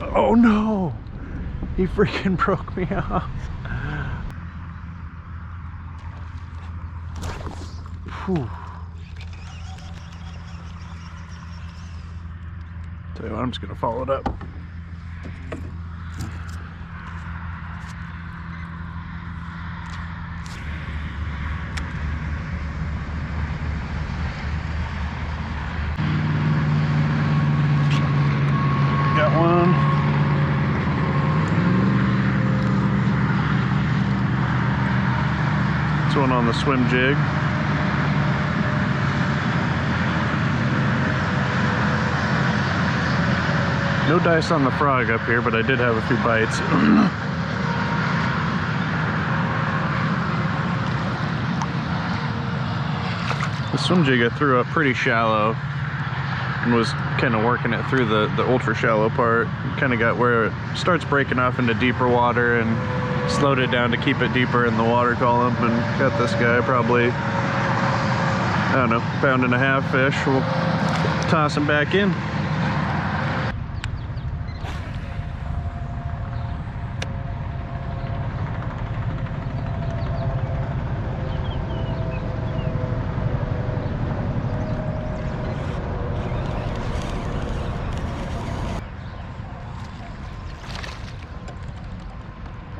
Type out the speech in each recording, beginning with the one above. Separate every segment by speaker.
Speaker 1: Oh no! He freaking broke me off. Whew. Tell you what, I'm just gonna follow it up. Got one. This one on the swim jig. No dice on the frog up here, but I did have a few bites. The swim jig I threw up pretty shallow and was kind of working it through the ultra shallow part. Kind of got where it starts breaking off into deeper water and slowed it down to keep it deeper in the water column, and got this guy probably, I don't know, pound and a half fish. We'll toss him back in.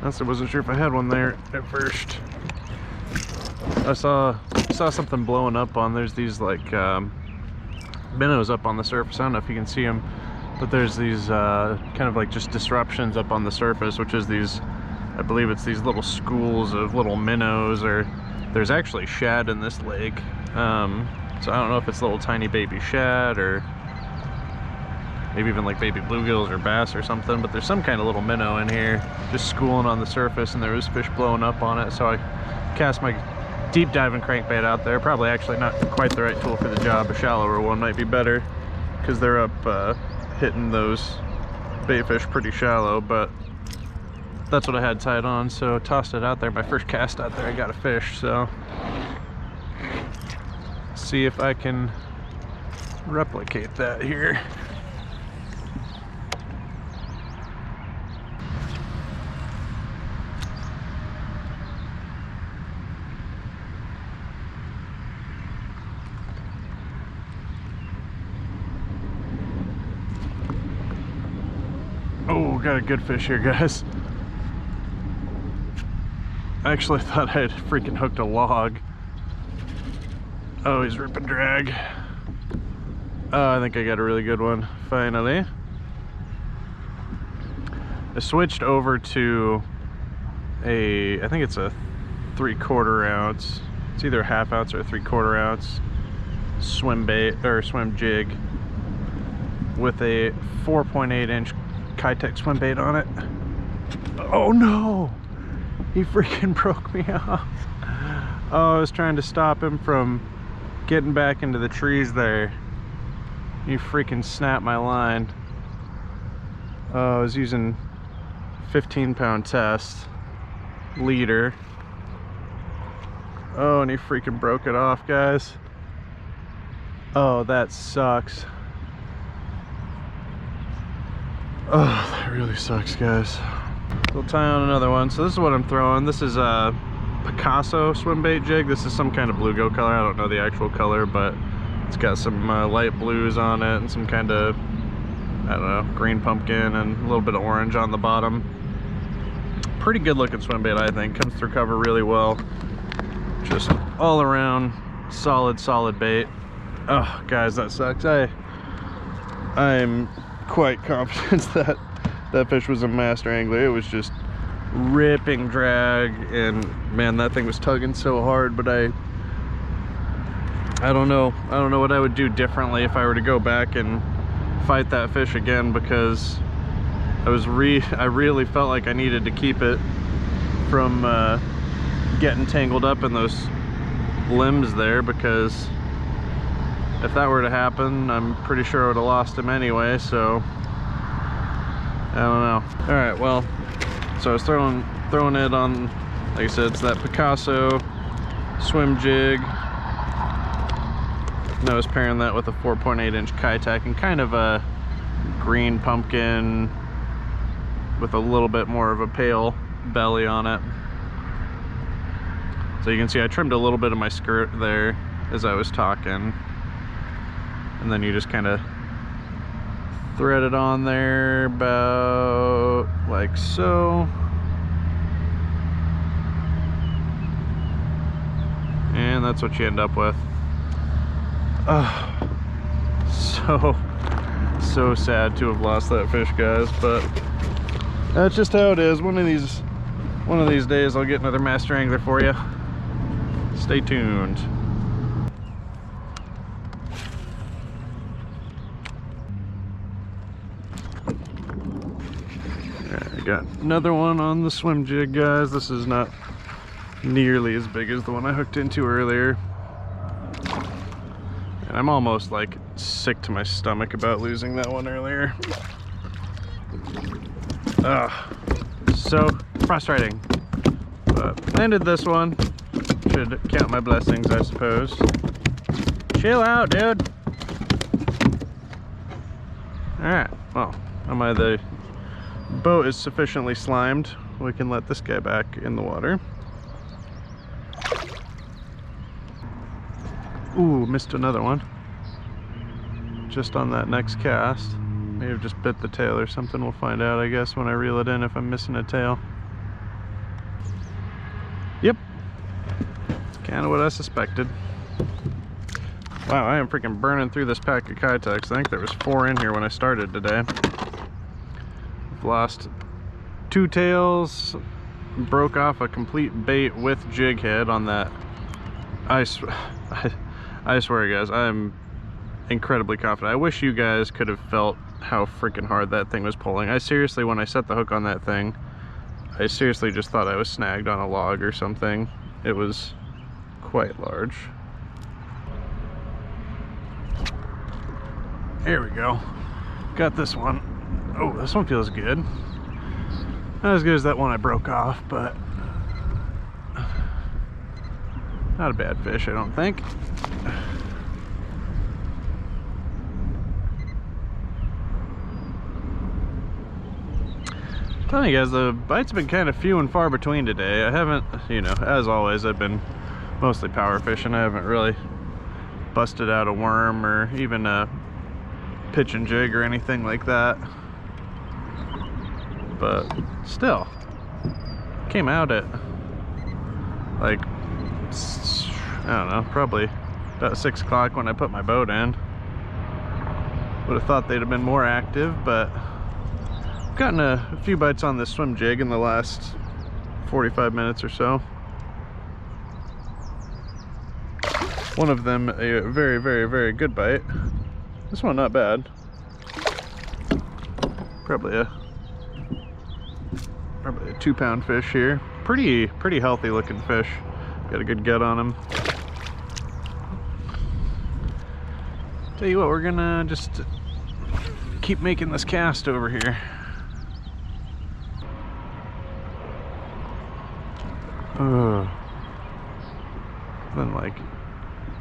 Speaker 1: I wasn't sure if I had one there at first. I saw something blowing up on. There's these like minnows up on the surface. I don't know if you can see them, but there's these kind of like just disruptions up on the surface, which is these, I believe it's these little schools of little minnows, or there's actually shad in this lake. So I don't know if it's little tiny baby shad or maybe even like baby bluegills or bass or something, but there's some kind of little minnow in here just schooling on the surface, and there was fish blowing up on it. So I cast my deep diving crankbait out there. Probably actually not quite the right tool for the job. A shallower one might be better because they're up hitting those bait fish pretty shallow, but that's what I had tied on, so tossed it out there. My first cast out there, I got a fish, so see if I can replicate that here. Oh, got a good fish here, guys. I actually thought I had freaking hooked a log. Oh, he's ripping drag. Oh, I think I got a really good one, finally. I switched over to I think it's a 3/4 ounce. It's either a 1/2 ounce or a 3/4 ounce swim bait, or swim jig, with a 4.8 inch Kitech swim bait on it. Oh no! He freaking broke me off. Oh, I was trying to stop him from getting back into the trees there. He freaking snapped my line. I was using 15-pound test leader. Oh, and he freaking broke it off, guys. Oh, that sucks. Oh, that really sucks, guys. We'll tie on another one. So this is what I'm throwing. This is a Picasso swim bait jig. This is some kind of bluegill color. I don't know the actual color, but it's got some light blues on it and some kind of, I don't know, green pumpkin and a little bit of orange on the bottom. Pretty good looking swim bait, I think. Comes through cover really well. Just all around solid bait. Oh, guys, that sucks. I'm quite confident that that fish was a master angler. It was just ripping drag, and man, that thing was tugging so hard. But I don't know what I would do differently if I were to go back and fight that fish again, because I really felt like I needed to keep it from getting tangled up in those limbs there, because if that were to happen, I'm pretty sure I would have lost him anyway. So I don't know. All right, well, so I was throwing it on, like I said, it's that Picasso swim jig, and I was pairing that with a 4.8 inch Kitech and kind of a green pumpkin, with a little bit more of a pale belly on it. So you can see I trimmed a little bit of my skirt there as I was talking, and then you just kind of thread it on there about like so, and that's what you end up with. So sad to have lost that fish, guys, but that's just how it is. One of these days I'll get another master angler for you. Stay tuned. I got another one on the swim jig, guys. This is not nearly as big as the one I hooked into earlier. And I'm almost like sick to my stomach about losing that one earlier. So frustrating. But landed this one. Should count my blessings, I suppose. Chill out, dude. Alright, well, the boat is sufficiently slimed. We can let this guy back in the water. Ooh, missed another one. Just on that next cast. May have just bit the tail or something. We'll find out, I guess, when I reel it in if I'm missing a tail. Yep. Kind of what I suspected. Wow, I am freaking burning through this pack of Kitex. I think there was 4 in here when I started today. I've lost 2 tails, broke off a complete bait with jig head on that. I swear, guys, I'm incredibly confident. I wish you guys could have felt how freaking hard that thing was pulling. I seriously, when I set the hook on that thing, I seriously just thought I was snagged on a log or something. It was quite large. There we go. Got this one. Oh, this one feels good. Not as good as that one I broke off, but not a bad fish, I don't think. Telling you guys, the bites have been kind of few and far between today. I haven't, you know, as always, I've been mostly power fishing. I haven't really busted out a worm or even a pitch and jig or anything like that. But still, came out at like, I don't know, probably about 6 o'clock when I put my boat in. Would have thought they'd have been more active, but I've gotten a few bites on this swim jig in the last 45 minutes or so. One of them a very, very, very good bite. This one not bad. Probably a 2-pound fish here. Pretty healthy looking fish. Got a good gut on him. Tell you what, we're gonna just keep making this cast over here. Then like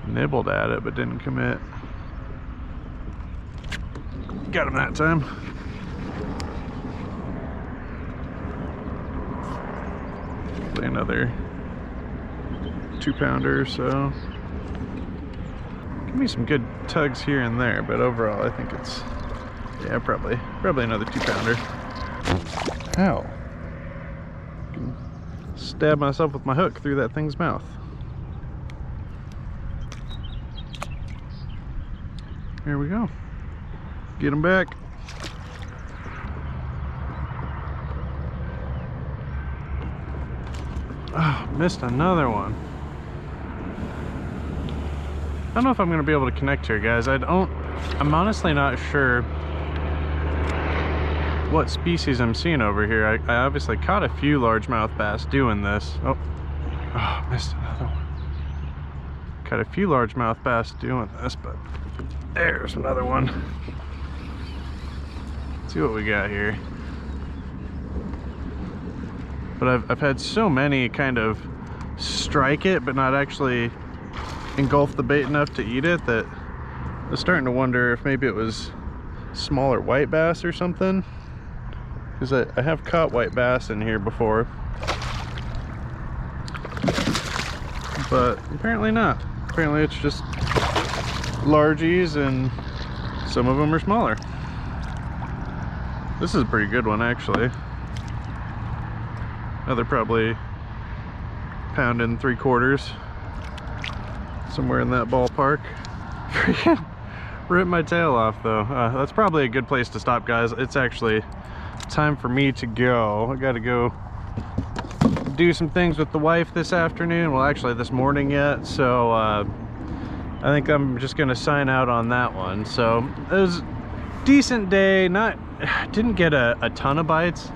Speaker 1: nibbled at it but didn't commit. Got him that time. Play another 2-pounder or so. Give me some good tugs here and there, but overall I think it's, yeah, probably another 2-pounder. Ow. Stab myself with my hook through that thing's mouth. Here we go. Get him back. Oh, missed another one. I don't know if I'm gonna be able to connect here, guys. I'm honestly not sure what species I'm seeing over here. I obviously caught a few largemouth bass doing this. Oh, missed another one. Caught a few largemouth bass doing this, but there's another one. Let's see what we got here. But I've had so many kind of strike it, but not actually engulf the bait enough to eat it, that I was starting to wonder if maybe it was smaller white bass or something. because I have caught white bass in here before, but apparently not. Apparently it's just largies, and some of them are smaller. This is a pretty good one, actually. Another probably pound and 3/4, somewhere in that ballpark. Freaking ripped my tail off though. That's probably a good place to stop, guys. It's actually time for me to go. I gotta go do some things with the wife this afternoon. Well, actually this morning yet. So I think I'm just gonna sign out on that one. So it was a decent day. Didn't get a ton of bites.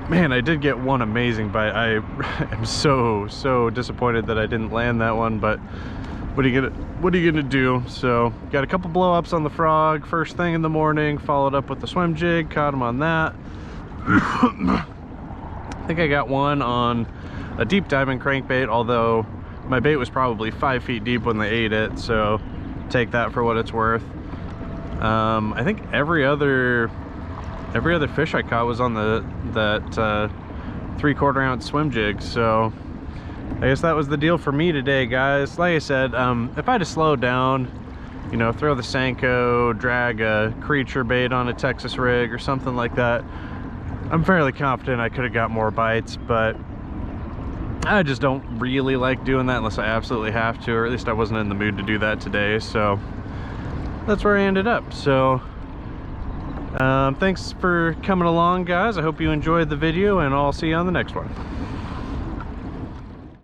Speaker 1: Man, I did get one amazing bite. I am so disappointed that I didn't land that one, but what are you gonna do? So got a couple blow ups on the frog first thing in the morning, followed up with the swim jig, caught him on that. I think I got one on a deep diving crankbait, although my bait was probably 5 feet deep when they ate it, so take that for what it's worth. I think every other fish I caught was on that 3/4 ounce swim jig. So I guess that was the deal for me today, guys. Like I said, if I had to slow down, you know, throw the Senko, drag a creature bait on a Texas rig or something like that, I'm fairly confident I could have got more bites, but I just don't really like doing that unless I absolutely have to, or at least I wasn't in the mood to do that today. So that's where I ended up. So thanks for coming along, guys. I hope you enjoyed the video, and I'll see you on the next one.